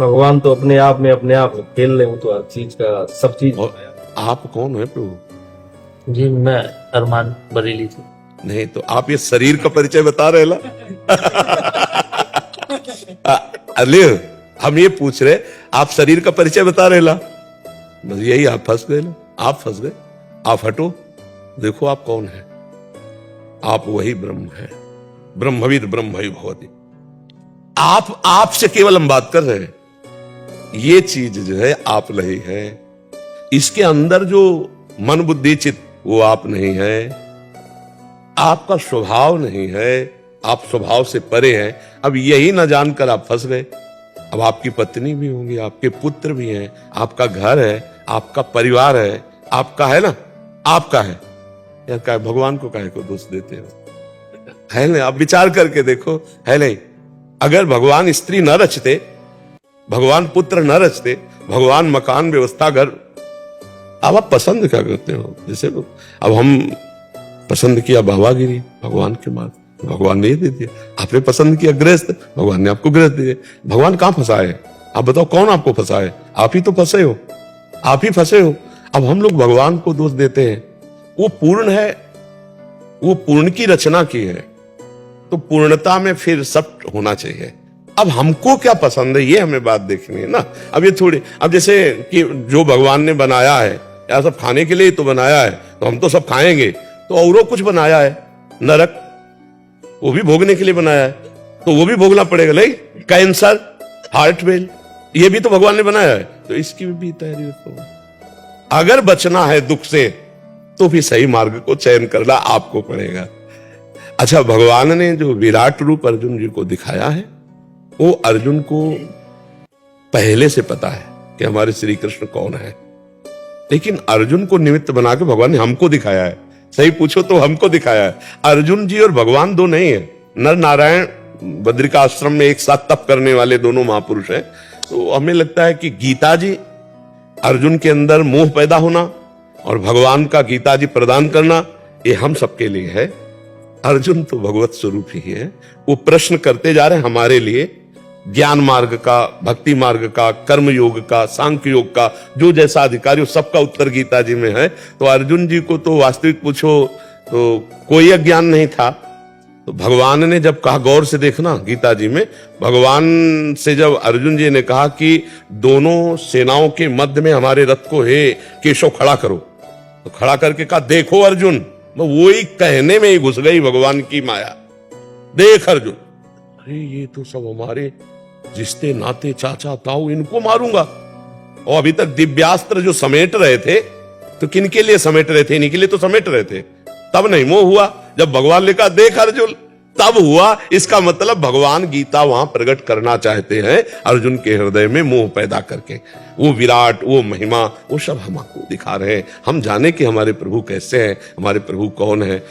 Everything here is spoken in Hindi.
भगवान तो अपने आप खेल रहे हो, तो हर चीज का सब चीज। और आप कौन है प्रभु? जी मैं अरमान बरेली से। नहीं तो आप ये शरीर का परिचय बता रहे ला। अले हम ये पूछ रहे, आप शरीर का परिचय बता रहे ला, बस यही आप फंस गए ना, आप फंस गए। आप हटो, देखो आप कौन है। आप वही ब्रह्म है, ब्रह्मविद ब्रह्म भवति। आपसे केवल हम बात कर रहे हैं। ये चीज जो है आप नहीं है, इसके अंदर जो मन बुद्धि चित्त वो आप नहीं है, आपका स्वभाव नहीं है, आप स्वभाव से परे हैं। अब यही न जानकर आप फंस गए। अब आपकी पत्नी भी होंगी, आपके पुत्र भी हैं, आपका घर है, आपका परिवार है, आपका है ना, आपका है यार। क्या भगवान को काहे को दोष देते हो? है नहीं, आप विचार करके देखो, है नहीं। अगर भगवान स्त्री न रचते, भगवान पुत्र न रचते, भगवान मकान व्यवस्था घर, अब आप पसंद क्या करते हो? जैसे अब हम पसंद किया भावागिरी, भगवान के मार्ग, भगवान ने दे दिया। आपने पसंद किया गृहस्थ, भगवान ने आपको गृहस्थ दिए। भगवान कहां फंसाए? आप बताओ कौन आपको फंसाए? आप ही तो फंसे हो, आप ही फंसे हो। अब हम लोग भगवान को दोष देते हैं। वो पूर्ण है, वो पूर्ण की रचना की है, तो पूर्णता में फिर सब होना चाहिए। अब हमको क्या पसंद है ये हमें बात देखनी है ना। अब ये थोड़ी, अब जैसे कि जो भगवान ने बनाया है या सब खाने के लिए तो बनाया है, तो हम तो सब खाएंगे, तो औरों कुछ बनाया है, नरक वो भी भोगने के लिए बनाया है, तो वो भी भोगना पड़ेगा। नहीं, कैंसर, हार्ट फेल, ये भी तो भगवान ने बनाया है, तो इसकी भी तैयारी रखो। अगर बचना है दुख से तो भी सही मार्ग को चयन करना आपको पड़ेगा। अच्छा, भगवान ने जो विराट रूप अर्जुन जी को दिखाया है, वो अर्जुन को पहले से पता है कि हमारे श्री कृष्ण कौन है, लेकिन अर्जुन को निमित्त बना के भगवान ने हमको दिखाया है। सही पूछो तो हमको दिखाया है। अर्जुन जी और भगवान दो नहीं है, नर नारायण बद्रिका आश्रम में एक साथ तप करने वाले दोनों महापुरुष हैं। तो हमें लगता है कि गीता जी, अर्जुन के अंदर मोह पैदा होना और भगवान का गीता जी प्रदान करना, ये हम सबके लिए है। अर्जुन तो भगवत स्वरूप ही है। वो प्रश्न करते जा रहे हैं हमारे लिए, ज्ञान मार्ग का, भक्ति मार्ग का, कर्म योग का, सांख्य योग का, जो जैसा अधिकारी हो सबका उत्तर गीता जी में है। तो अर्जुन जी को तो वास्तविक पूछो तो कोई अज्ञान नहीं था। तो भगवान ने जब कहा, गौर से देखना गीता जी में, भगवान से जब अर्जुन जी ने कहा कि दोनों सेनाओं के मध्य में हमारे रथ को हे केशव खड़ा करो, तो खड़ा करके कहा देखो अर्जुन, वो ही कहने में ही घुस गई भगवान की माया। देख अर्जुन, अरे ये तो सब हमारे रिश्ते नाते चाचा ताऊ, इनको मारूंगा। और अभी तक दिव्यास्त्र जो समेट रहे थे, तो किनके लिए समेट रहे थे? इन्हीं के लिए तो समेट रहे थे। तब नहीं मोह हुआ, जब भगवान ने कहा देख अर्जुन, तब हुआ। इसका मतलब भगवान गीता वहां प्रकट करना चाहते हैं अर्जुन के हृदय में मोह पैदा करके। वो विराट, वो महिमा, वो सब हमको दिखा रहे हैं। हम जाने कि हमारे प्रभु कैसे हैं, हमारे प्रभु कौन है।